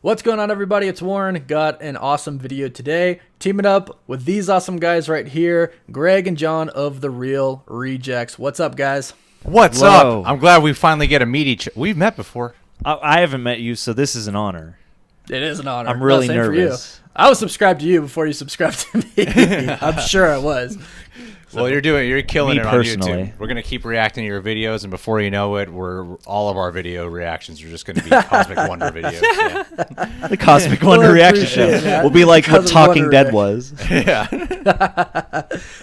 What's going on, everybody? It's Warren. Got an awesome video today. Teaming up with these awesome guys right here, Greg and John of The Real Rejects. What's up, guys? What's up? I'm glad we finally get to meet each other. We've met before. I haven't met you, so this is an honor. It is an honor. I'm really nervous. I was subscribed to you before you subscribed to me. I'm sure I was. Well, you're killing Me it personally. on YouTube. We're gonna keep reacting to your videos, and before you know it, all of our video reactions are just gonna be Cosmic Wonder videos. Yeah. The Cosmic Wonder reaction show will be like what Talking Dead was. Yeah.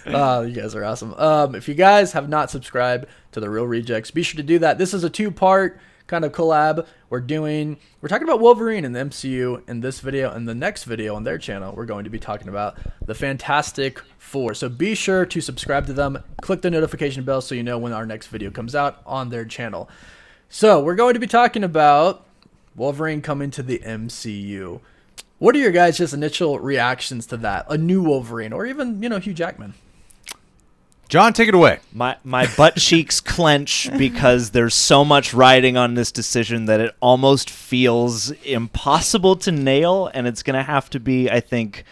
Oh, you guys are awesome. If you guys have not subscribed to The Real Rejects, be sure to do that. This is a two-part kind of collab. We're talking about Wolverine in the MCU in this video, and the next video on their channel we're going to be talking about the Fantastic Four. So be sure to subscribe to them, click the notification bell so you know when our next video comes out on their channel. So we're going to be talking about Wolverine coming to the MCU. What are your guys' just initial reactions to that? A new Wolverine, or even, Hugh Jackman? John, take it away. My butt cheeks clench because there's so much riding on this decision that it almost feels impossible to nail, and it's going to have to be, I think,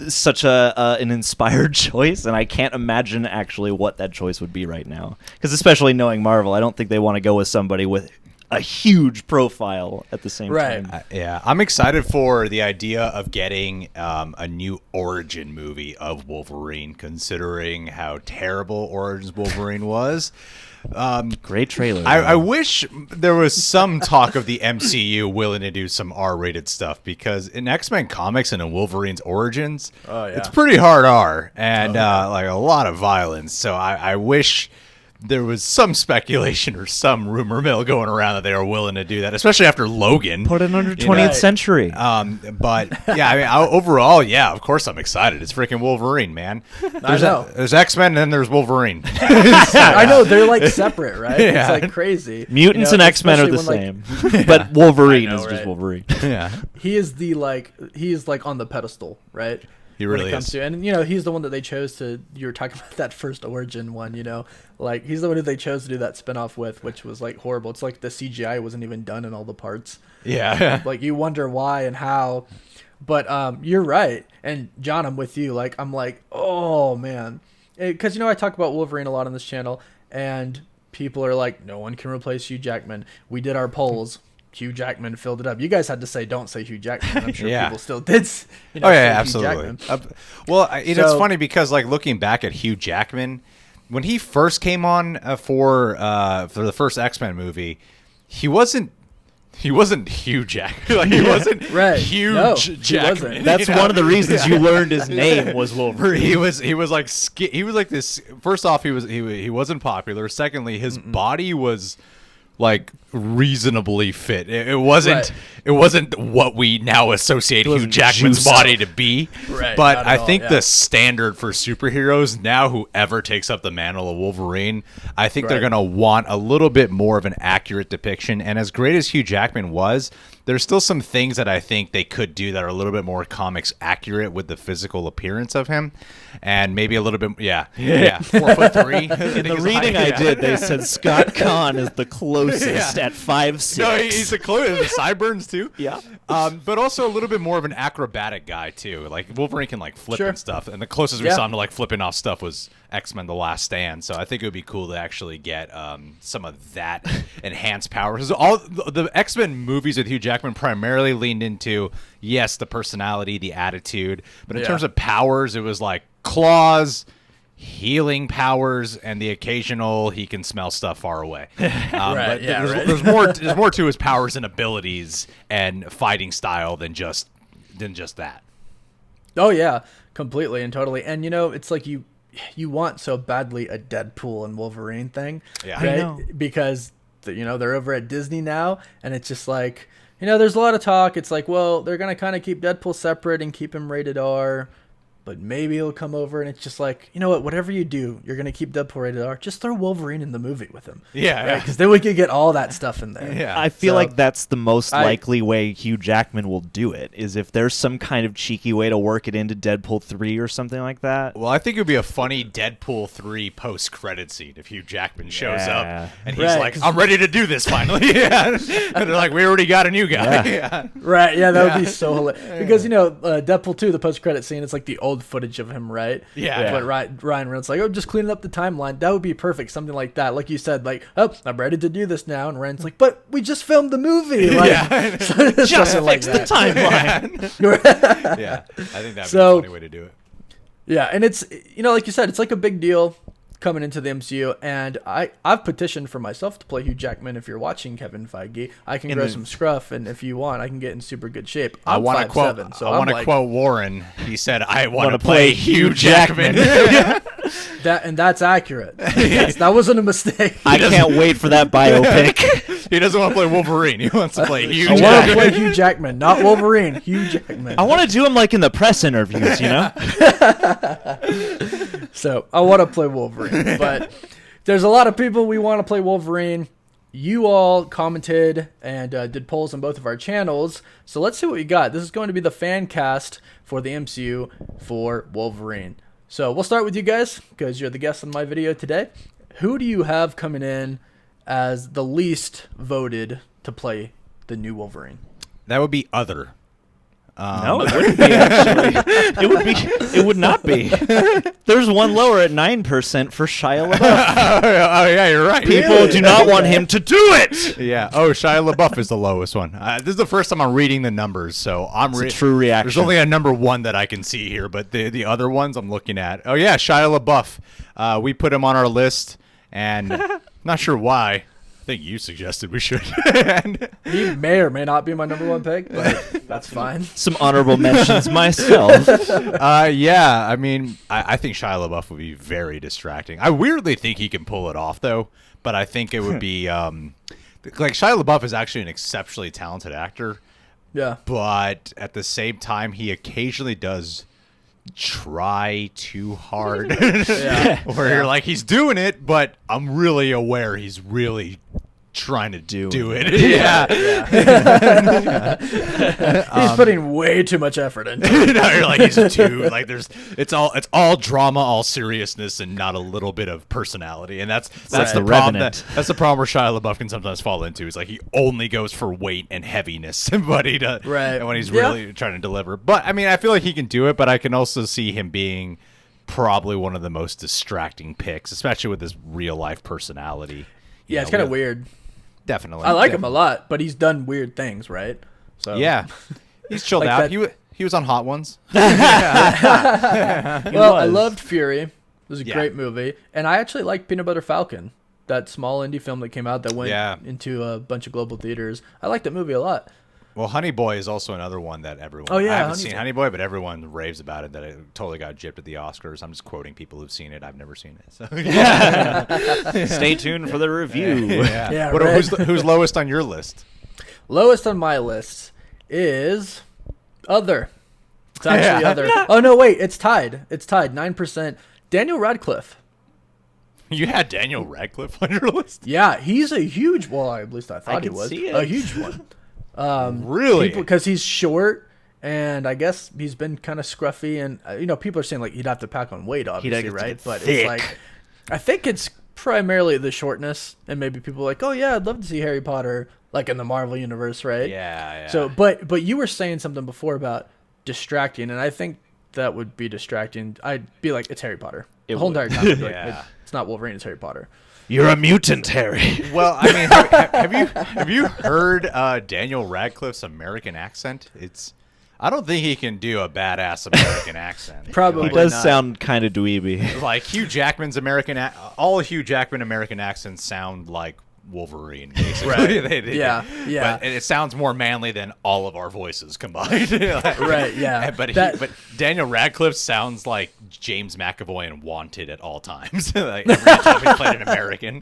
such an inspired choice, and I can't imagine actually what that choice would be right now. Because especially knowing Marvel, I don't think they want to go with somebody with a huge profile at the same time. Yeah, I'm excited for the idea of getting a new origin movie of Wolverine, considering how terrible Origins Wolverine was. Great trailer. I wish there was some talk of the MCU willing to do some R-rated stuff, because in X-Men comics and in Wolverine's origins, it's pretty hard R and like a lot of violence. So I wish there was some speculation or some rumor mill going around that they are willing to do that, especially after Logan. Put it under 20th century. But yeah, I mean, overall, yeah, of course I'm excited. It's freaking Wolverine, man. There's X-Men and then there's Wolverine. I know, they're like separate, right? Yeah. It's like crazy. Mutants and X-Men are the same, but Wolverine is just Wolverine. Yeah, he is on the pedestal, right? He really is. And he's the one that they chose to. You were talking about that first origin one, like he's the one that they chose to do that spinoff with, which was like horrible. It's like the CGI wasn't even done in all the parts. Yeah. Like you wonder why and how, but you're right. And John, I'm with you. Like I'm like, oh man, because I talk about Wolverine a lot on this channel, and people are like, no one can replace Hugh Jackman. We did our polls. Hugh Jackman filled it up. You guys had to say, don't say Hugh Jackman. I'm sure people still did. Absolutely. It's funny because, like, looking back at Hugh Jackman, when he first came on for the first X-Men movie, he wasn't Hugh Jackman. Like, he wasn't huge Jackman. That's one of the reasons you learned his name was Wolverine. He was like this. First off, he wasn't popular. Secondly, his body was like reasonably fit. It wasn't what we now associate Hugh Jackman's body to be. Right, but I think the standard for superheroes now, whoever takes up the mantle of Wolverine, I think they're going to want a little bit more of an accurate depiction. And as great as Hugh Jackman was, there's still some things that I think they could do that are a little bit more comics accurate with the physical appearance of him, and maybe a little bit, 4'3". In the reading I did, they said Scott Conn is the closest at 5'6". No, he's the closest. The sideburns too. Yeah. But also a little bit more of an acrobatic guy too. Like Wolverine can like flip and stuff, and the closest we saw him to like flipping off stuff was X-Men: The Last Stand. So I think it would be cool to actually get some of that enhanced powers. All the X-Men movies with Hugh Jackman primarily leaned into, yes, the personality, the attitude, but in terms of powers, it was like claws, healing powers, and the occasional he can smell stuff far away. There's more to his powers and abilities and fighting style than just that. Oh yeah, completely and totally. And it's like you want so badly a Deadpool and Wolverine thing, right? I know. Because they're over at Disney now, and it's just like there's a lot of talk. It's like, well, they're gonna kind of keep Deadpool separate and keep him rated R, but maybe he'll come over, and it's just like, you know what? Whatever you do, you're gonna keep Deadpool rated R. Just throw Wolverine in the movie with him. Yeah, because then we could get all that stuff in there. Yeah. I feel like that's the most likely way Hugh Jackman will do it, is if there's some kind of cheeky way to work it into Deadpool 3 or something like that. Well, I think it would be a funny Deadpool 3 post-credit scene if Hugh Jackman shows up and he's like, I'm ready to do this finally. And they're like, we already got a new guy. Right, yeah, that would be so hilarious. Because, Deadpool 2, the post-credit scene, it's like the old footage of him, right? Yeah. But Ryan Reynolds like, just cleaning up the timeline. That would be perfect, something like that. Like you said, like, I'm ready to do this now. And Ryan's like, but we just filmed the movie. Like, just fix the timeline. Yeah, I think that would be a funny way to do it. Yeah, and it's, like you said, it's like a big deal coming into the MCU, and I've petitioned for myself to play Hugh Jackman. If you're watching, Kevin Feige, I can grow some scruff, and if you want, I can get in super good shape. I want to quote Warren. He said, "I want to play Hugh Jackman." That's accurate. Yes, that wasn't a mistake. I can't wait for that biopic. He doesn't want to play Wolverine. He wants to play Hugh Jackman. I want to play Hugh Jackman, not Wolverine. Hugh Jackman. I want to do him like in the press interviews, So I want to play Wolverine, but there's a lot of people we want to play Wolverine. You all commented and did polls on both of our channels. So let's see what we got. This is going to be the fan cast for the MCU for Wolverine. So we'll start with you guys because you're the guests on my video today. Who do you have coming in as the least voted to play the new Wolverine? That would be Other. No, it wouldn't be, actually. It would not be. There's one lower at 9% for Shia LaBeouf. Oh, yeah, you're right. People do not want him to do it. Yeah. Oh, Shia LaBeouf is the lowest one. This is the first time I'm reading the numbers, so it's a true reaction. There's only a number one that I can see here, but the other ones I'm looking at. Oh, yeah, Shia LaBeouf. We put him on our list, and not sure why. I think you suggested we should. He may or may not be my number one pick, but that's fine. Some honorable mentions myself. Yeah, I mean, I think Shia LaBeouf would be very distracting. I weirdly think he can pull it off, though, but I think it would be like Shia LaBeouf is actually an exceptionally talented actor. Yeah. But at the same time, he occasionally does try too hard. Where you're like, he's doing it, but I'm really aware he's really trying to do it. He's putting way too much effort into it. You're like, he's too like it's all drama, all seriousness, and not a little bit of personality. And that's the problem. That's the problem where Shia LaBeouf can sometimes fall into. Is like he only goes for weight and heaviness, but he does when he's really trying to deliver. But I mean, I feel like he can do it, but I can also see him being probably one of the most distracting picks, especially with his real life personality. Yeah, it's kind of weird. Definitely. I like him a lot, but he's done weird things, right? So yeah. He's chilled like out. He was on Hot Ones. Well, I loved Fury. It was a great movie. And I actually liked Peanut Butter Falcon, that small indie film that came out that went into a bunch of global theaters. I liked that movie a lot. Well, Honey Boy is also another one that everyone... Oh, yeah. I haven't seen Honey Boy, but everyone raves about it, that it totally got gypped at the Oscars. I'm just quoting people who've seen it. I've never seen it. So. Stay tuned for the review. Who's lowest on your list? Lowest on my list is Other. It's actually Other. Oh, no, wait. It's tied. 9%. Daniel Radcliffe. You had Daniel Radcliffe on your list? Yeah, he's a huge... Well, at least I thought he was. A huge one. Really? Because he's short, and I guess he's been kind of scruffy, and people are saying like he'd have to pack on weight, obviously, right? But thick. It's like, I think it's primarily the shortness, and maybe people are like, oh yeah, I'd love to see Harry Potter like in the Marvel universe, right? Yeah. So, but you were saying something before about distracting, and I think that would be distracting. I'd be like, it's Harry Potter. The whole entire time, I'd be like, it's not Wolverine, it's Harry Potter. You're a mutant, Harry. Well, I mean, have you heard Daniel Radcliffe's American accent? I don't think he can do a badass American accent. Probably he does sound kind of dweeby. Like Hugh Jackman's all Hugh Jackman American accents sound like Wolverine, basically. Right. Yeah. But it sounds more manly than all of our voices combined. Right, yeah. But Daniel Radcliffe sounds like James McAvoy in Wanted at all times. Like every time he played an American.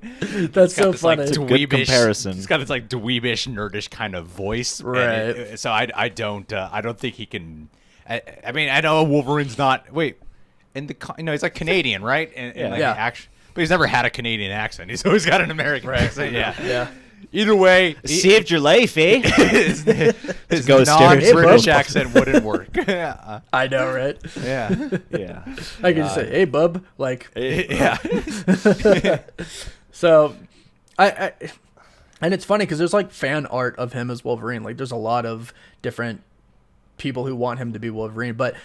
That's so funny. Like, good comparison. He's got this like dweebish, nerdish kind of voice. Right. So I don't think he can I mean, I know Wolverine's not. Wait, he's like Canadian, right? In like the action, but he's never had a Canadian accent. He's always got an American accent. Yeah. Either way, saved your life, eh? his non-British accent wouldn't work. I know, right? Yeah. I could just say, "Hey, bub," like. Yeah. So, and it's funny because there's like fan art of him as Wolverine. Like, there's a lot of different people who want him to be Wolverine, but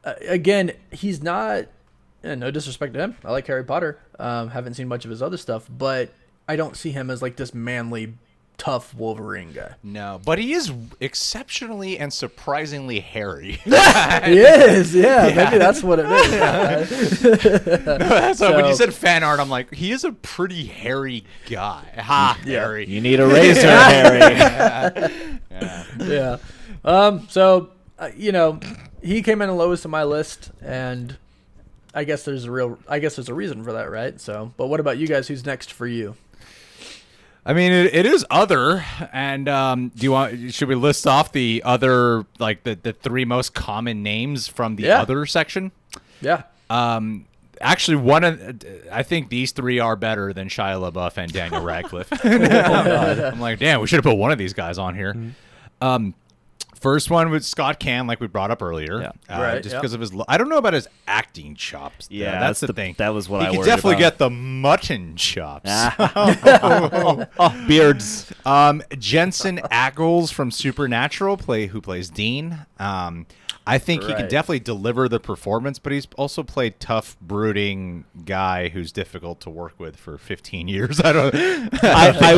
again, he's not. And no disrespect to him, I like Harry Potter. Haven't seen much of his other stuff, but I don't see him as like this manly, tough Wolverine guy. No, but he is exceptionally and surprisingly hairy. He is, maybe that's what it is. That's why when you said fan art, I'm like, he is a pretty hairy guy. Hairy. You need a razor, Harry. Yeah. So, he came in the lowest of my list, and I guess there's a reason for that, right? So, but what about you guys? Who's next for you? I mean, it is other, and should we list off the other, like the three most common names from the other section? Yeah. Actually, I think these three are better than Shia LaBeouf and Daniel Radcliffe. I'm like, damn, we should have put one of these guys on here. Mm-hmm. First one was Scott Caan, like we brought up earlier. Right, just because of his... I don't know about his acting chops. Yeah, that's the thing. That was what I worried worried He could definitely about. get the mutton chops. Beards. Jensen Ackles from Supernatural, who plays Dean. I think he can definitely deliver the performance, but he's also played tough, brooding guy who's difficult to work with for 15 years. I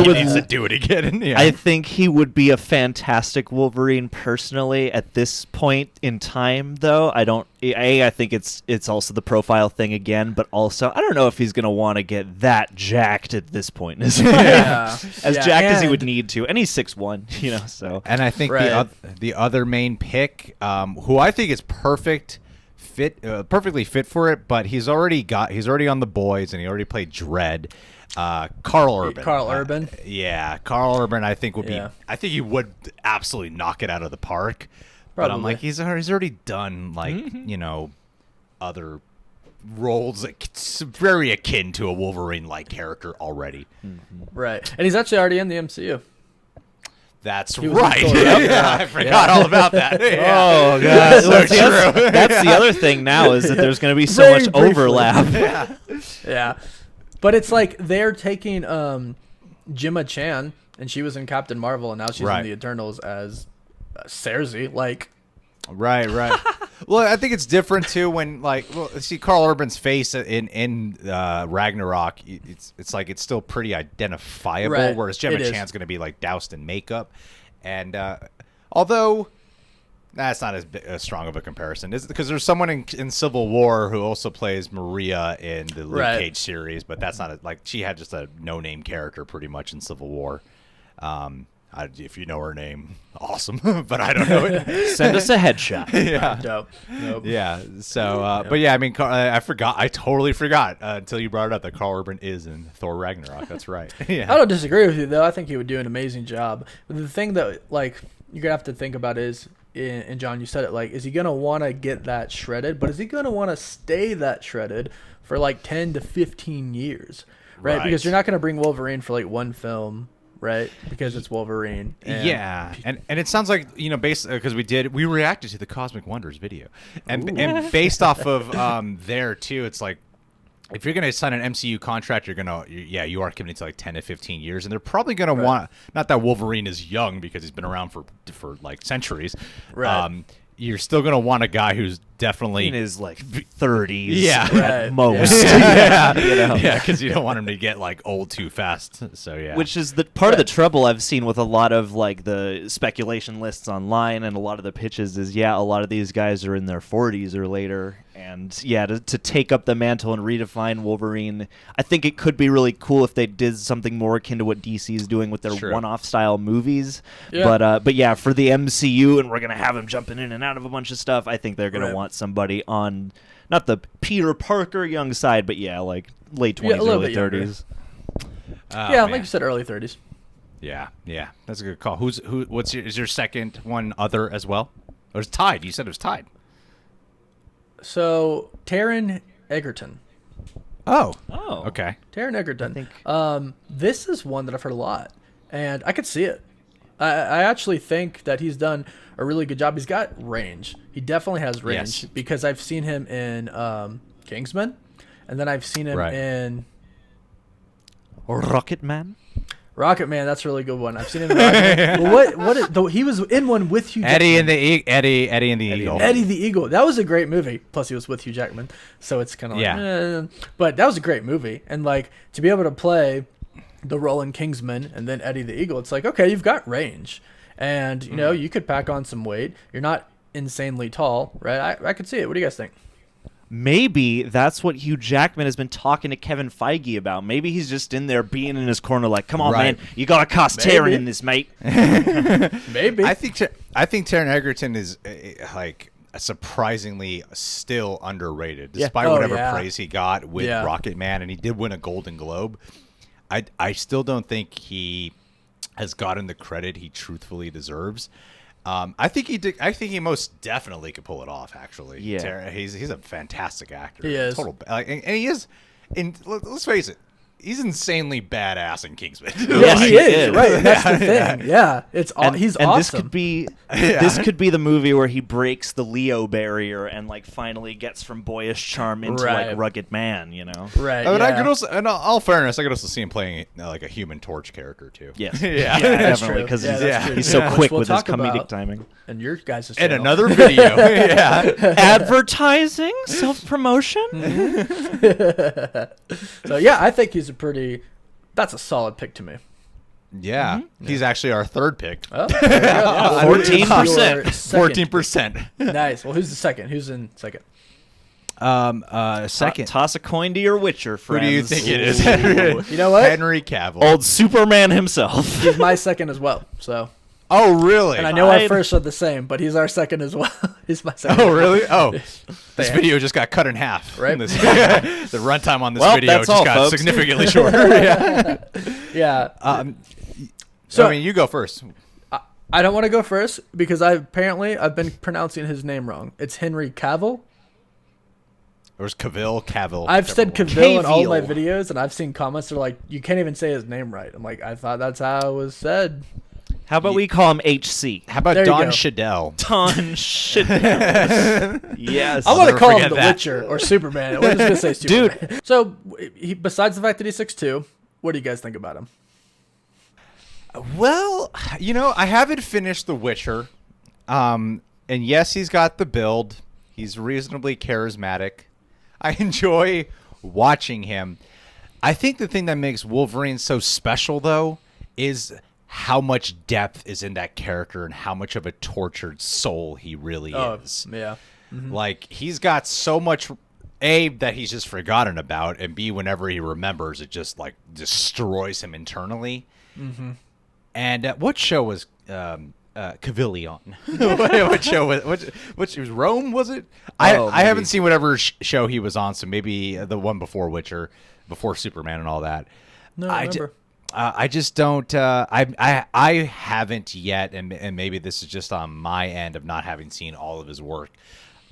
would need to do it again. Yeah. I think he would be a fantastic Wolverine personally at this point in time, though. I think it's also the profile thing again, but also I don't know if he's going to want to get that jacked at this point in his life. As jacked as he would need to, and he's 6'1", so. And I think the other main pick, who I think is perfectly fit for it, but he's already on The Boys, and he already played Dredd. Karl Urban. Karl Urban. Karl Urban. I think I think he would absolutely knock it out of the park. Probably. But I'm like, he's already done other roles very akin to a Wolverine-like character already. Mm-hmm. Right, and he's actually already in the MCU. That's right. I forgot all about that. Oh, God. That's the other thing now is that there's going to be so much overlap. Yeah. But it's like they're taking Gemma Chan, and she was in Captain Marvel, and now she's in the Eternals as Cersei. Like, right. Well, I think it's different too when see Karl Urban's face in Ragnarok. It's like it's still pretty identifiable, whereas Gemma Chan's going to be like doused in makeup, and although that's not as strong of a comparison, because there's someone in Civil War who also plays Maria in the Luke Cage series, but that's not she had just a no-name character pretty much in Civil War. If you know her name, awesome. But I don't know it. Send us a headshot. Yeah. Dope. Yeah. So, but yeah, I mean, I forgot. I totally forgot until you brought it up that Karl Urban is in Thor Ragnarok. That's right. Yeah. I don't disagree with you though. I think he would do an amazing job. But the thing that you're gonna have to think about is, and John, you said it, is he gonna want to get that shredded? But is he gonna want to stay that shredded for 10 to 15 years? Right? Because you're not gonna bring Wolverine for one film. Right, because it's Wolverine. And it sounds like because we reacted to the Cosmic Wonders video, and based off of there too, it's like if you're gonna sign an MCU contract, you are committing to 10 to 15 years, and they're probably gonna want, not that Wolverine is young because he's been around for centuries, right? You're still going to want a guy who's definitely in his 30s at most. Because you don't want him to get old too fast. So which is the part of the trouble I've seen with a lot of the speculation lists online and a lot of the pitches is a lot of these guys are in their 40s or later, and to take up the mantle and redefine Wolverine, I think it could be really cool if they did something more akin to what DC is doing with their one-off style movies. But for the MCU, and we're gonna have him jumping in and out of a bunch of stuff, I think they're gonna want somebody on not the Peter Parker young side, but late 20s, early 30s. Like you said, early 30s. Yeah, that's a good call. Is your second one other as well? Or it's tied? You said it was tied. So Taron Egerton. Oh. Oh. Okay. Taron Egerton. I think... This is one that I've heard a lot, and I could see it. I actually think that he's done a really good job. He's got range. He definitely has range because I've seen him in Kingsman, and then I've seen him in Rocket Man. Rocket Man. That's a really good one. I've seen him in Rocket Man. Well, though he was in one with Hugh Jackman. Eddie and the Eagle. Eddie the Eagle. That was a great movie. Plus, he was with Hugh Jackman, so it's kind of but that was a great movie, and like to be able to play the role in Kingsman and then Eddie the Eagle, it's like, okay, you've got range, and you know you could pack on some weight. You're not insanely tall, right? I could see it. What do you guys think? Maybe that's what Hugh Jackman has been talking to Kevin Feige about. Maybe he's just in there being in his corner like, come on, man, you got to cast Taron in this, mate. Maybe. I think Taron Egerton is like surprisingly still underrated, despite whatever praise he got with Rocket Man, and he did win a Golden Globe. I still don't think he has gotten the credit he truthfully deserves. I think he most definitely could pull it off. Actually, he's a fantastic actor. He is and he is. And let's face it, he's insanely badass in Kingsman. Yeah, he is. Right, that's the thing. Yeah, he's awesome. This could be the movie where he breaks the Leo barrier and like finally gets from boyish charm into like rugged man. You know, right? I mean, I could also, in all fairness, I could also see him playing like a Human Torch character too. Yes, definitely, because he's so quick with his comedic timing. And your guys' in another video, advertising, self-promotion. So yeah, I think he's that's a solid pick to me. Yeah, he's actually our third pick. 14%. 14%. Nice. Well, who's the second? Who's in second? Second. Toss a coin to your Witcher, friends. Who do you think it is? You know what? Henry Cavill. Old Superman himself. He's my second as well. So. Oh, really? And I know our first are the same, but he's our second as well. He's my second. Oh, really? Oh. This video just got cut in half. Right. The runtime on this video just got significantly shorter. Yeah. So, I mean, you go first. I don't want to go first because I've been pronouncing his name wrong. It's Henry Cavill. Or is Cavill? I've said Cavill in all my videos, and I've seen comments that are like, you can't even say his name right. I'm like, I thought that's how it was said. How about we call him HC? How about Don Cheadle? Don Cheadle. Yes. I want to call him The Witcher or Superman. We're just going to say Superman. Dude. So, besides the fact that he's 6'2", what do you guys think about him? Well, you know, I haven't finished The Witcher. And yes, he's got the build. He's reasonably charismatic. I enjoy watching him. I think the thing that makes Wolverine so special, though, is how much depth is in that character and how much of a tortured soul he really is. Yeah. Mm-hmm. Like, he's got so much, A, that he's just forgotten about, and B, whenever he remembers, it just, like, destroys him internally. Mm-hmm. And what show was Cavill on? What show was was Rome, was it? I haven't seen whatever show he was on, so maybe the one before Witcher, before Superman and all that. No, I remember. I just don't. I haven't yet, and maybe this is just on my end of not having seen all of his work.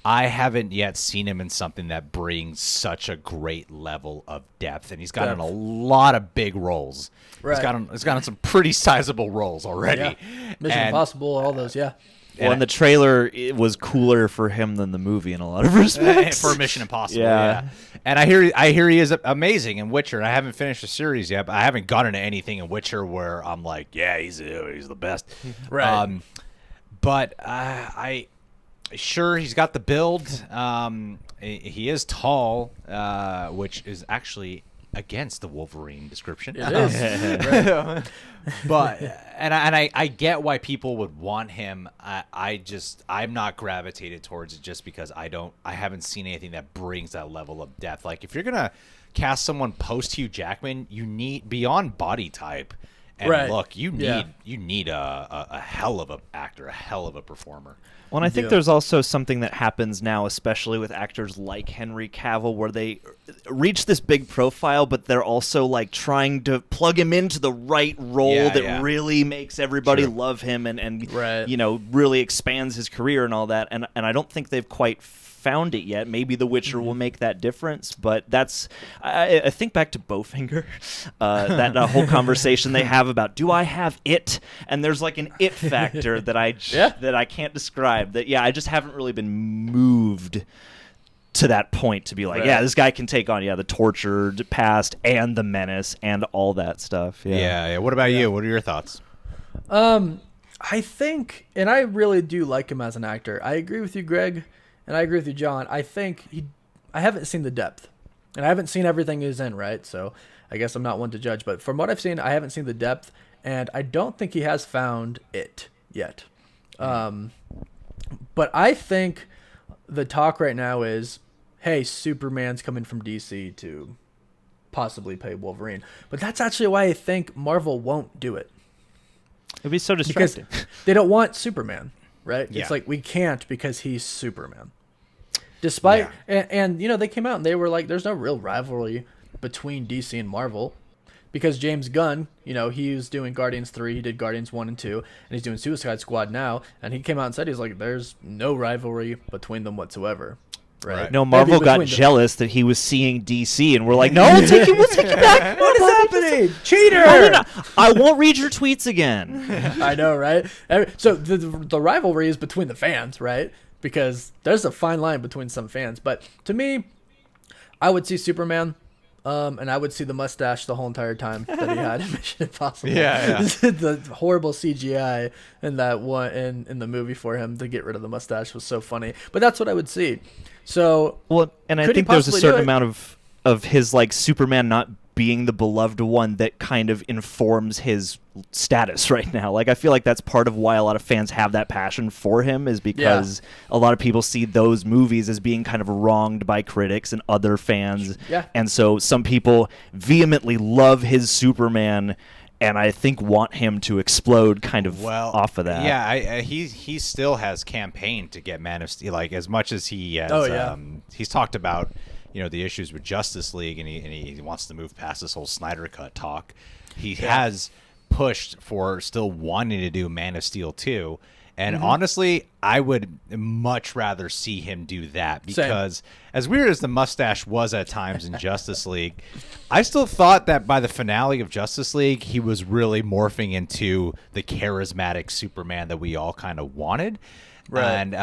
I haven't yet seen him in something that brings such a great level of depth, and he's gotten a lot of big roles. Right. He's gotten some pretty sizable roles already. Yeah. Mission Impossible, all those, yeah. Well, and the trailer was cooler for him than the movie in a lot of respects. For Mission Impossible, yeah. And I hear he is amazing in Witcher, and I haven't finished the series yet, but I haven't gotten to anything in Witcher where I'm like, yeah, he's the best. Right. But sure, he's got the build. He is tall, which is actually against the Wolverine description. It is. But I get why people would want him. I'm not gravitated towards it just because I haven't seen anything that brings that level of depth. Like, if you're gonna cast someone post Hugh Jackman, you need beyond body type and look. You need a hell of a actor, a hell of a performer. Well, and I think there's also something that happens now, especially with actors like Henry Cavill, where they reach this big profile, but they're also like trying to plug him into the right role that really makes everybody love him and you know, really expands his career and all that. And I don't think they've quite found it yet. Maybe The Witcher will make that difference, but that's I think back to Bowfinger, that whole conversation they have about, do I have it? And there's like an it factor that I can't describe. That I just haven't really been moved to that point to be like, this guy can take on the tortured past and the menace and all that stuff. Yeah. What about you? What are your thoughts? I think, and I really do like him as an actor. I agree with you, Greg, and I agree with you, John. I think I haven't seen the depth, and I haven't seen everything he's in, right? So I guess I'm not one to judge, but from what I've seen, I haven't seen the depth, and I don't think he has found it yet. But I think the talk right now is, hey, Superman's coming from DC to possibly play Wolverine. But that's actually why I think Marvel won't do it. It'd be so distracting. Because they don't want Superman, right? Yeah. It's like, we can't because he's Superman. Despite, and they came out and they were like, there's no real rivalry between DC and Marvel. Because James Gunn, he was doing Guardians 3, he did Guardians 1 and 2, and he's doing Suicide Squad now. And he came out and said, he's like, there's no rivalry between them whatsoever. Right. No, Marvel got jealous that he was seeing DC, and we're like, no, we'll take you back. What is happening? Cheater! I won't read your tweets again. I know, right? So the rivalry is between the fans, right? Because there's a fine line between some fans. But to me, I would see Superman, and I would see the mustache the whole entire time that he had in Mission Impossible. Yeah. The horrible CGI in that one in the movie for him to get rid of the mustache was so funny. But that's what I would see. So and I think there's a certain amount of his like Superman not being the beloved one that kind of informs his status right now. Like, I feel like that's part of why a lot of fans have that passion for him, is because a lot of people see those movies as being kind of wronged by critics and other fans. Yeah. And so some people vehemently love his Superman and I think want him to explode kind of off of that. Yeah, he still has campaigned to get Man of Steel, like, as much as he has. He's talked about the issues with Justice League, and he wants to move past this whole Snyder Cut talk. He has pushed for still wanting to do Man of Steel 2. And honestly, I would much rather see him do that, because as weird as the mustache was at times in Justice League, I still thought that by the finale of Justice League, he was really morphing into the charismatic Superman that we all kind of wanted. Right.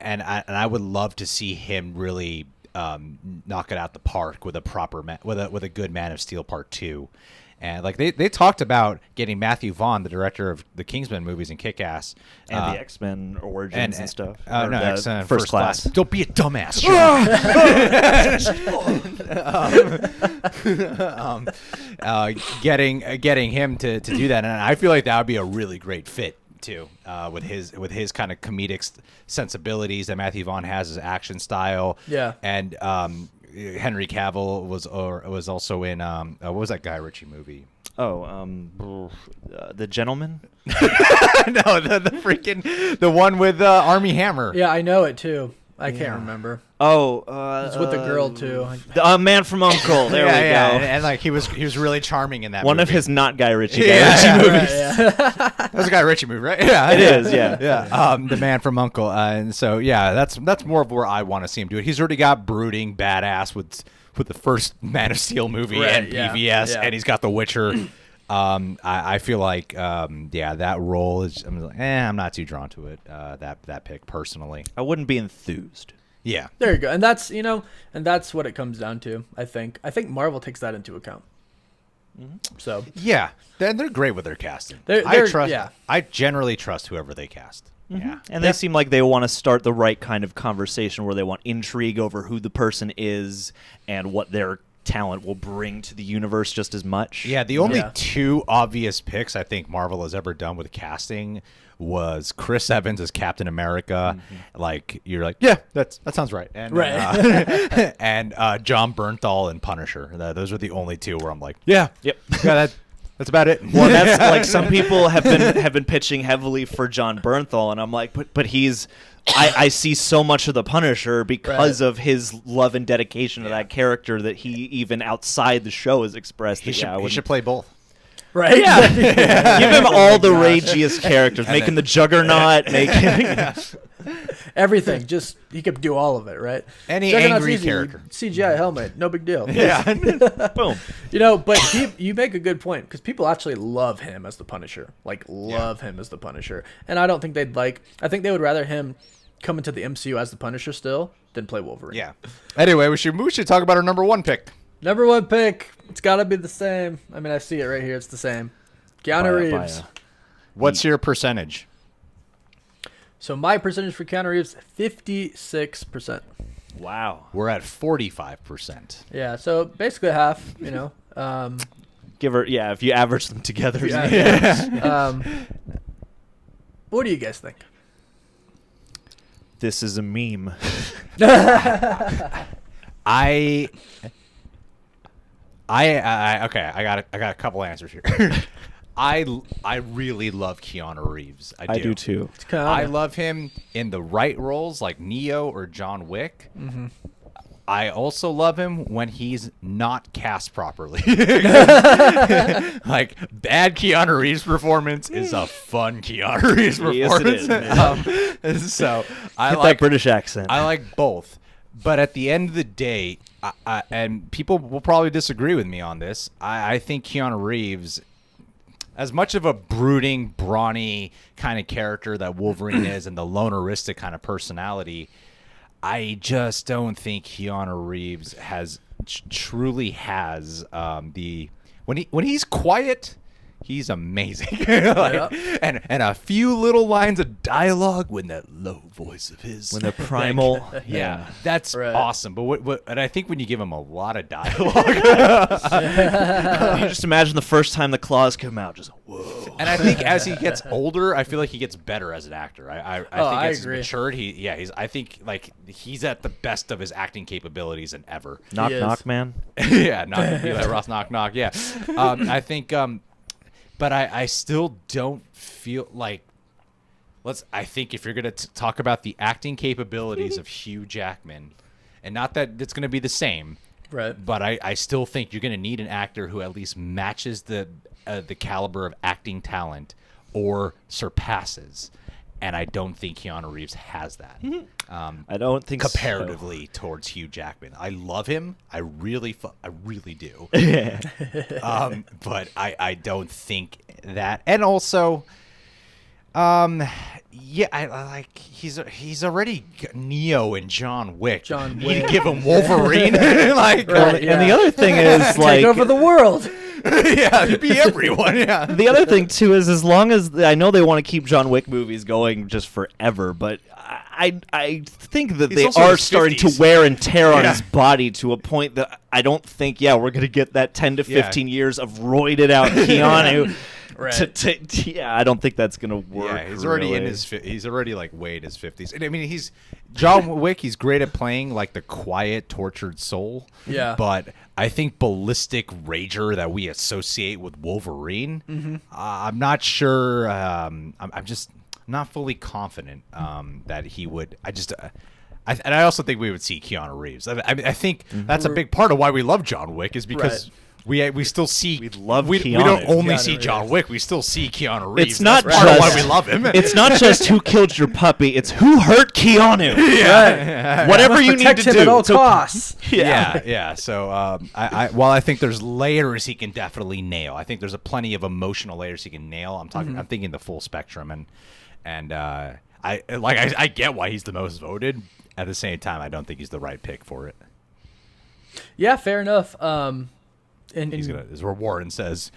And I would love to see him really knock it out the park with a proper with a good Man of Steel Part 2. And like they talked about getting Matthew Vaughn, the director of the Kingsman movies and Kick-Ass, and the X-Men Origins and stuff. No, X-Men First Class. Don't be a dumbass. Getting him to do that, and I feel like that would be a really great fit too, with his kind of comedic sensibilities that Matthew Vaughn has, his action style. Yeah, and Henry Cavill was also in what was that Guy Ritchie movie? The Gentleman. No, the one with Armie Hammer. Yeah, I know it too. I can't remember. It's with the girl too. Man from U.N.C.L.E. There we go. And like he was really charming in that. One movie. of his not Guy Ritchie movies. Right, That was a Guy Ritchie movie, right? Yeah, it is. Yeah, yeah. The Man from U.N.C.L.E. And so that's more of where I want to see him do it. He's already got brooding badass with the first Man of Steel movie and PVS, and he's got The Witcher. I feel like that role is. I'm not too drawn to it. That pick personally. I wouldn't be enthused. Yeah. There you go. And that's and that's what it comes down to. I think Marvel takes that into account. So yeah, they're great with their casting. I generally trust whoever they cast. Yeah, and they seem like they want to start the right kind of conversation where they want intrigue over who the person is and what their talent will bring to the universe just as much. Yeah, the only two obvious picks I think Marvel has ever done with casting was Chris Evans as Captain America. Like, you're like, yeah, that sounds right. And and Jon Bernthal and Punisher. Those are the only two where I'm like, yeah, that's about it. Well, that's like, some people have been pitching heavily for Jon Bernthal, and I'm like, but he's I see so much of the Punisher because of his love and dedication to that character that he even outside the show has expressed. He should play both. right? Yeah. Give him all the ragiest characters, making the Juggernaut, everything. Just he could do all of it, right? Any Juggernaut's angry easy. character. CGI helmet, no big deal. Yeah. boom. But you make a good point because people actually love him as the Punisher, him as the Punisher, and I don't think they'd like. I think they would rather him come into the MCU as the Punisher still than play Wolverine. Yeah. Anyway, we should talk about our number 1 pick. Number 1 pick. It's got to be the same. I mean, I see it right here. It's the same. Keanu Reeves. What's your percentage? So my percentage for Keanu Reeves, 56%. Wow. We're at 45%. Yeah, so basically half, Give her, if you average them together. What do you guys think? This is a meme. I got a couple answers here. I really love Keanu Reeves. I do too. I love him in the right roles like Neo or John Wick. Mm-hmm. I also love him when he's not cast properly. Like bad Keanu Reeves performance is a fun Keanu Reeves performance. Yes, it is. So I Get like that British accent. I like both. But at the end of the day, and people will probably disagree with me on this, I think Keanu Reeves, as much of a brooding, brawny kind of character that Wolverine is and the loneristic kind of personality, I just don't think Keanu Reeves truly has the when he's quiet, he's amazing. And a few little lines of dialogue when that low voice of his, when the primal, that's awesome. But and I think when you give him a lot of dialogue, you just imagine the first time the claws come out, just whoa. And I think as he gets older, I feel like he gets better as an actor. I think as he's matured, I think like he's at the best of his acting capabilities than ever. Knock knock, man. Yeah, Ross knock knock. Yeah, I think. But I still don't feel like I think if you're going to talk about the acting capabilities of Hugh Jackman, and not that it's going to be the same, right? But I still think you're going to need an actor who at least matches the caliber of acting talent or surpasses. And I don't think Keanu Reeves has that. I don't think comparatively towards Hugh Jackman. I love him. I really do. But I don't think that. And also, I like he's already Neo and John Wick. You give him Wolverine. And the other thing is like take over the world. Yeah, it'd be everyone. Yeah. The other thing too is as long as I know they want to keep John Wick movies going just forever, but I think that they are starting to wear and tear on his body to a point that I don't think we're going to get that 10 to 15 years of roided out Keanu. Right. I don't think that's gonna work. Yeah, he's already he's already like way in his 50s. And I mean, he's John Wick. He's great at playing like the quiet, tortured soul. Yeah. But I think ballistic rager that we associate with Wolverine, I'm not sure. I'm just not fully confident that he would. And I also think we would see Keanu Reeves. I think that's a big part of why we love John Wick is because. Right. We still see we Keanu. don't only Keanu see Reeves. John Wick, we still see Keanu Reeves. It's not That's part of why we love him. It's not just who killed your puppy, it's who hurt Keanu. Right. Whatever you need to him do at all costs. Yeah. So while I think there's layers he can definitely nail, I think there's plenty of emotional layers he can nail. I'm thinking the full spectrum, and I get why he's the most voted. At the same time, I don't think he's the right pick for it. Yeah, fair enough. And he's gonna, as Warren says,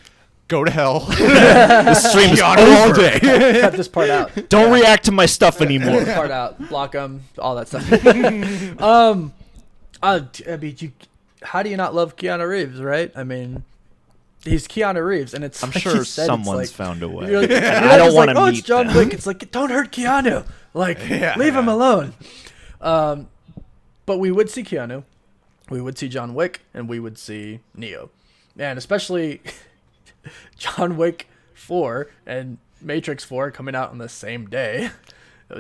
go to hell. The stream is on all day. Cut this part out. Don't react to my stuff anymore. Cut this part out. Block them. All that stuff. How do you not love Keanu Reeves, right? I mean, he's Keanu Reeves, and it's. I'm like sure you said, someone's like, found a way. You're like, I don't want to meet it's John them. Wick. It's like, don't hurt Keanu. Like, leave him alone. But we would see Keanu, we would see John Wick, and we would see Neo. And especially John Wick 4 and Matrix 4 coming out on the same day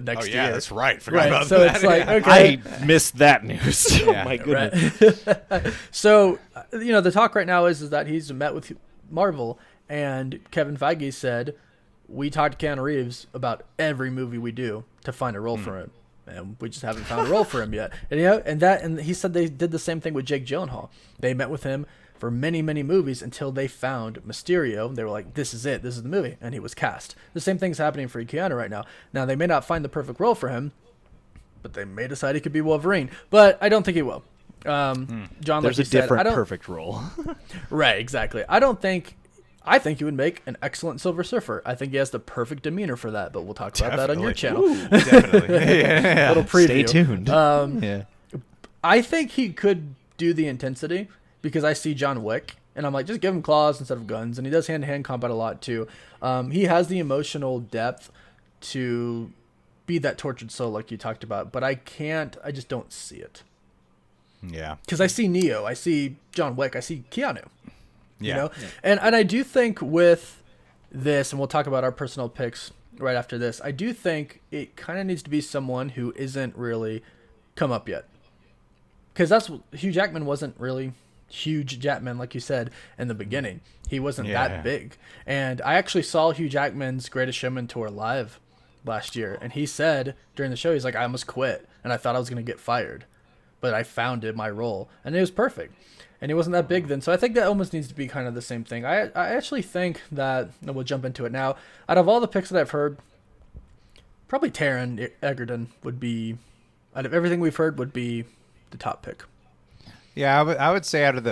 next year. Yeah, that's right. Forgot about so that. It's like, okay. I missed that news. Yeah. Oh my goodness. Right. So, the talk right now is that he's met with Marvel, And Kevin Feige said, we talked to Keanu Reeves about every movie we do to find a role for him. And we just haven't found a role for him yet. And and he said they did the same thing with Jake Gyllenhaal. They met with him for many, many movies until they found Mysterio. They were like, this is it. This is the movie. And he was cast. The same thing's happening for Keanu right now. Now, they may not find the perfect role for him, but they may decide he could be Wolverine. But I don't think he will. John, There's like you a said, different perfect role. Right, exactly. I think he would make an excellent Silver Surfer. I think he has the perfect demeanor for that, but we'll talk about that on your channel. Ooh, definitely. Yeah. Little preview. Stay tuned. Yeah. I think he could do the intensity because I see John Wick, and I'm like, just give him claws instead of guns, and he does hand-to-hand combat a lot too. He has the emotional depth to be that tortured soul like you talked about, but I just don't see it. Yeah. Because I see Neo, I see John Wick, I see Keanu. Yeah. You know? And I do think with this, and we'll talk about our personal picks right after this, I do think it kind of needs to be someone who isn't really come up yet. Because Hugh Jackman wasn't really Hugh Jackman, like you said, in the beginning. He wasn't that big. And I actually saw Hugh Jackman's Greatest Showman tour live last year, and he said during the show, he's like, I almost quit, and I thought I was going to get fired. But I found my role, and it was perfect. And he wasn't that big then, so I think that almost needs to be kind of the same thing. I actually think that, and we'll jump into it now, out of all the picks that I've heard, probably Taron Egerton would be, out of everything we've heard, would be the top pick. Yeah, I would say out of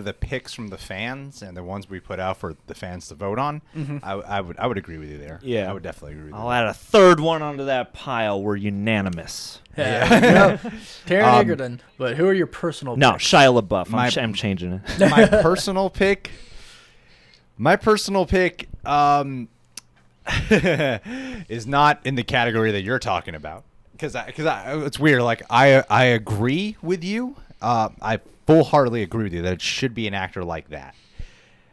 the picks from the fans and the ones we put out for the fans to vote on, I would agree with you there. Yeah, I would definitely agree with you. I'll add a third one onto that pile. We're unanimous. Yeah. Taron Egerton. But who are your personal picks? No, Shia LaBeouf. I'm changing it. My personal pick is not in the category that you're talking about. Because it's weird. Like I agree with you. I full-heartedly agree with you that it should be an actor like that.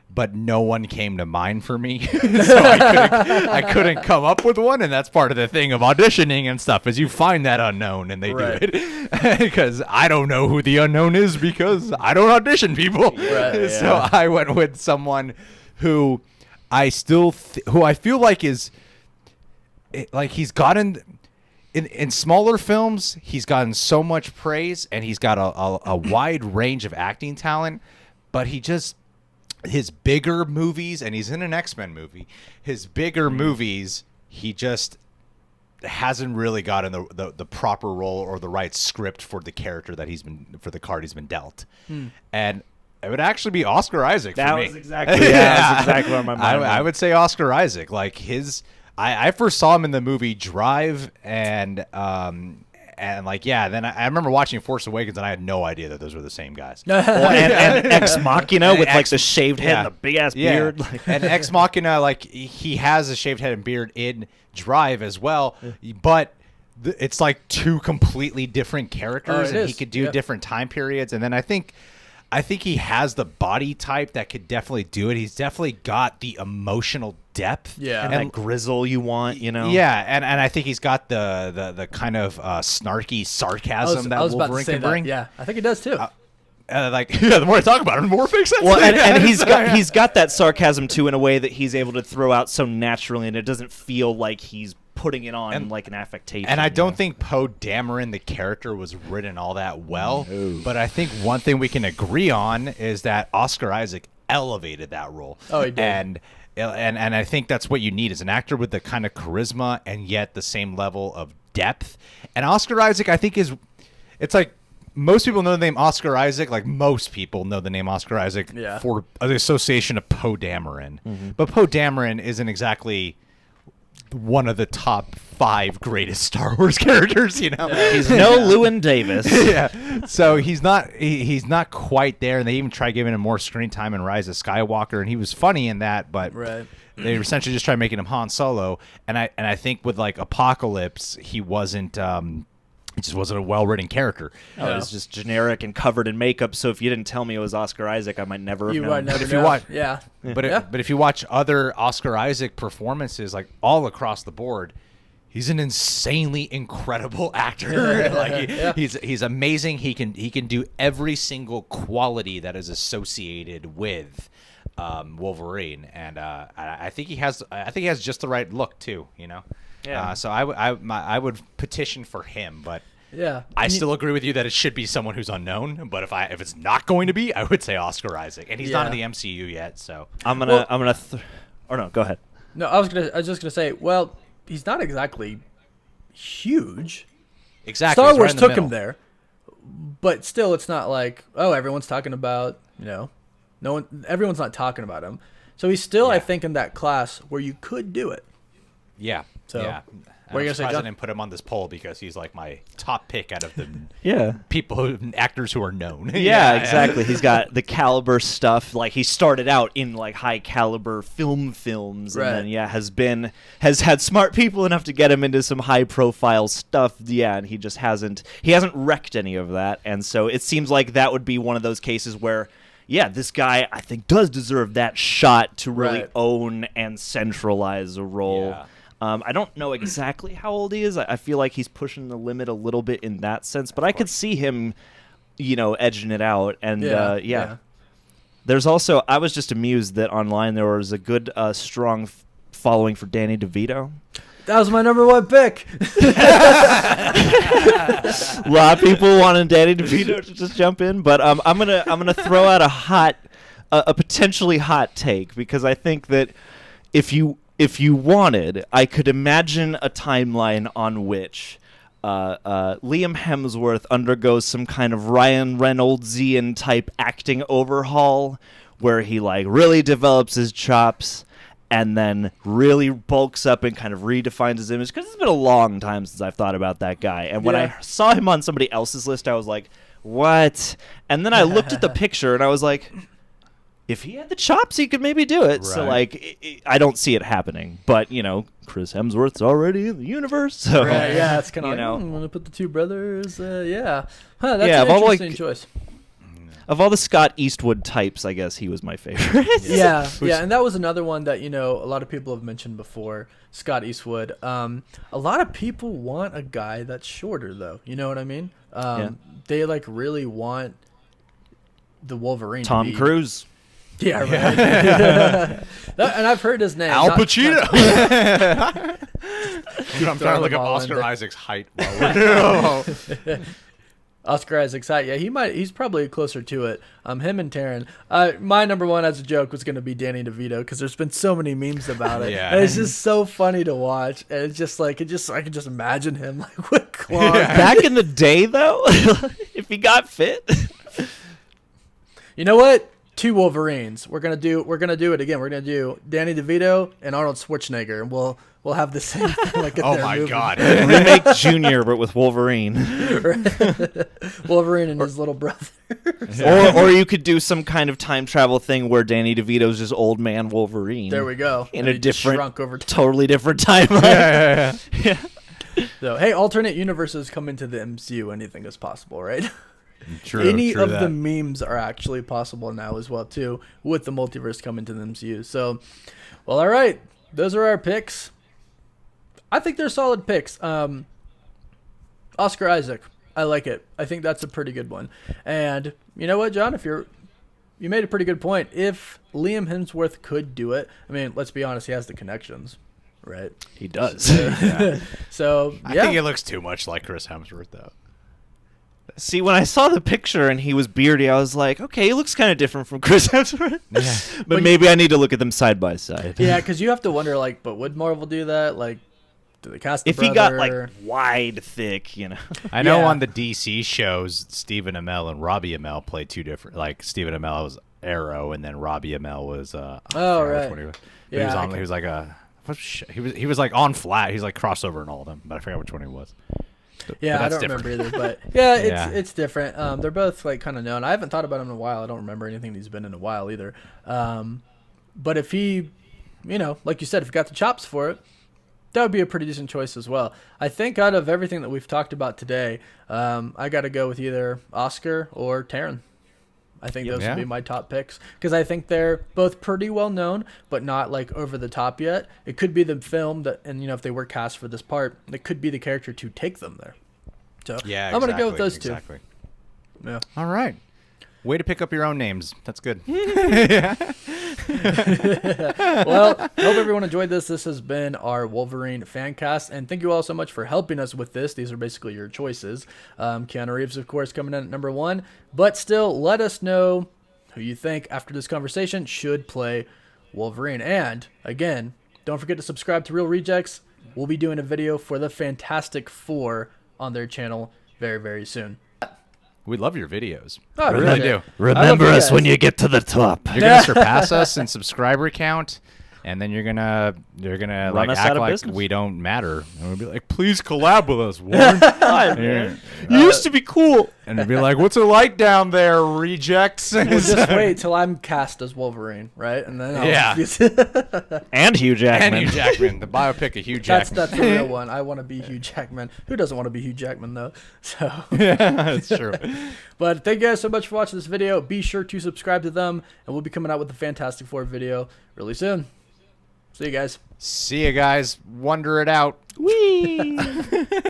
But no one came to mind for me, so I couldn't come up with one, and that's part of the thing of auditioning and stuff, is you find that unknown and they do it. Because I don't know who the unknown is because I don't audition people. Right, So I went with someone who I still who I feel like is like he's gotten in smaller films, he's gotten so much praise and he's got a wide range of acting talent, but his bigger movies, and he's in an X-Men movie, his bigger movies, he just hasn't really gotten the proper role or the right script for the character that for the card he's been dealt. And it would actually be Oscar Isaac for me. That's exactly where my mind went. I would say Oscar Isaac. Like I first saw him in the movie Drive, and like, yeah, then I remember watching Force Awakens, and I had no idea that those were the same guys. and Ex Machina with like the shaved head and the big ass beard. And Ex Machina, like he has a shaved head and beard in Drive as well, but it's like two completely different characters, and he could do different time periods. And then I think he has the body type that could definitely do it. He's definitely got the emotional depth. Yeah. And that grizzle you want, you know? Yeah, and I think he's got the kind of snarky sarcasm that Wolverine can bring. Yeah, I think he does too. The more I talk about him, the more it makes sense. Well, and he's got that sarcasm too in a way that he's able to throw out so naturally, and it doesn't feel like he's putting it on like an affectation. And I don't think Poe Dameron, the character, was written all that well. No. But I think one thing we can agree on is that Oscar Isaac elevated that role. Oh, he did. And I think that's what you need, is an actor with the kind of charisma and yet the same level of depth. And Oscar Isaac, I think, it's like most people know the name Oscar Isaac. Like most people know the name Oscar Isaac for the association of Poe Dameron. Mm-hmm. But Poe Dameron isn't exactly one of the top 5 greatest Star Wars characters, you know. He's no Llewyn Davis. Yeah. So he's not quite there, and they even tried giving him more screen time in Rise of Skywalker, and he was funny in that, but they essentially just tried making him Han Solo. And I think with like Apocalypse, he wasn't he just wasn't a well-written character. Oh, it was just generic and covered in makeup. So if you didn't tell me it was Oscar Isaac, I might never have known. But if you watch, but if you watch other Oscar Isaac performances, like all across the board, he's an insanely incredible actor. Like he's amazing. He can do every single quality that is associated with Wolverine, and I think he has just the right look too. Yeah. So I would petition for him, but Yeah. I still agree with you that it should be someone who's unknown. But if it's not going to be, I would say Oscar Isaac, and he's not in the MCU yet. So I'm gonna or no, go ahead. No, I was just gonna say, well, he's not exactly huge. exactly, Star he's Wars right in the took middle. him there, but still, it's not like, oh, everyone's talking about, no one, everyone's not talking about him. So he's still, I Yeah. think, in that class where you could do it. Yeah. So, yeah. what are you gonna say, I John? didn't put him on this poll because he's like my top pick out of the Yeah. actors who are known. Yeah, exactly. He's got the caliber stuff. Like he started out in like high caliber films, Right. and then has had smart people enough to get him into some high profile stuff. Yeah, and he hasn't wrecked any of that. And so it seems like that would be one of those cases where, yeah, this guy I think does deserve that shot to really Right. own and centralize a role. Yeah. I don't know exactly how old he is. I feel like he's pushing the limit a little bit in that sense, but I could see him, edging it out. And Yeah. There's also, I was just amused that online there was a good, strong following for Danny DeVito. That was my number one pick. A lot of people wanted Danny DeVito to just jump in, but I'm gonna throw out a potentially hot take, because I think that if you wanted, I could imagine a timeline on which Liam Hemsworth undergoes some kind of Ryan Reynoldsian type acting overhaul, where he like really develops his chops and then really bulks up and kind of redefines his image. Because it's been a long time since I've thought about that guy. And when I saw him on somebody else's list, I was like, what? And then I looked at the picture and I was like, if he had the chops, he could maybe do it. So, Right. like, I don't see it happening. But, Chris Hemsworth's already in the universe. So, Right, yeah, it's kind of I'm going to put the two brothers. Yeah. Huh, that's an interesting choice. Of all the Scott Eastwood types, I guess he was my favorite. Yeah, and that was another one that, a lot of people have mentioned before, Scott Eastwood. A lot of people want a guy that's shorter, though. You know what I mean? They, really want the Wolverine Tom to be... Cruise. Yeah, right. And I've heard his name. Al Pacino. Dude, I'm trying to Throw look them up all Oscar in. Isaac's height. While we're Oscar Isaac's height. Yeah, he's probably closer to it. Him and Taron. My number one as a joke was going to be Danny DeVito, because there's been so many memes about it. Yeah. And it's just so funny to watch. And it's just like, I can just imagine him like with claws. Back in the day, though, if he got fit. You know what? 2 Wolverines. We're gonna do it again. We're gonna do Danny DeVito and Arnold Schwarzenegger, and we'll have the same thing like in oh their my movie. god. Remake Junior, but with Wolverine. Wolverine and his little brother. Or you could do some kind of time travel thing where Danny DeVito's just old man Wolverine. There we go. In And a he just different, shrunk over time. totally different timeline. Yeah. So hey, alternate universes come into the MCU. Anything is possible, right? True. Any true of that. the memes are actually possible now as well too, with the multiverse coming to the MCU. So, well, all right, those are our picks. I think they're solid picks. Oscar Isaac, I like it. I think that's a pretty good one. And you know what, John, you made a pretty good point. If Liam Hemsworth could do it, I mean, let's be honest, he has the connections, right? He does. So I yeah. think it looks too much like Chris Hemsworth, though. See, when I saw the picture and he was beardy, I was like, okay, he looks kind of different from Chris Hemsworth. Yeah. But maybe I need to look at them side by side. Yeah, because you have to wonder, but would Marvel do that? Do they cast the If he got brother? wide, thick, I know Yeah. on the DC shows, Stephen Amell and Robbie Amell played two different. Like Stephen Amell was Arrow, and then Robbie Amell was. I forgot which right. one he was. Yeah, he was I on. He was like a. He was like on flat. He's like crossover in all of them, but I forgot which one he was. Yeah, But I that's don't different. remember either, but yeah, Yeah. it's different. They're both kind of known. I haven't thought about him in a while. I don't remember anything he's been in a while either. But if he, like you said, if he got the chops for it, that would be a pretty decent choice as well. I think out of everything that we've talked about today, I got to go with either Oscar or Taron. I think those would be my top picks, because I think they're both pretty well known, but not over the top yet. It could be the film that, and if they were cast for this part, it could be the character to take them there. So Yeah, I'm gonna go with those exactly. two. Yeah. All right. Way to pick up your own names. That's good. Well, I hope everyone enjoyed this. This has been our Wolverine fan cast, and thank you all so much for helping us with this. These are basically your choices. Keanu Reeves, of course, coming in at number 1, but still, let us know who you think after this conversation should play Wolverine. And again, don't forget to subscribe to Real Rejects. We'll be doing a video for the Fantastic Four on their channel very, very soon. We love your videos. Oh, we really do. Remember us when you get to the top. You're gonna surpass us in subscriber count, and then you're gonna Run like us act out of like business. we don't matter, and we'll be like, please collab with us, Warren. You used to be cool. And they'd be like, what's it like down there, rejects? We'll just wait till I'm cast as Wolverine, right? And then I'll And Hugh Jackman. And Hugh Jackman, the biopic of Hugh Jackman. That's the real one. I want to be Hugh Jackman. Who doesn't want to be Hugh Jackman, though? So, Yeah, that's true. but thank you guys so much for watching this video. Be sure to subscribe to them, and we'll be coming out with the Fantastic Four video really soon. See you guys. See you guys. Wonder it out. Whee!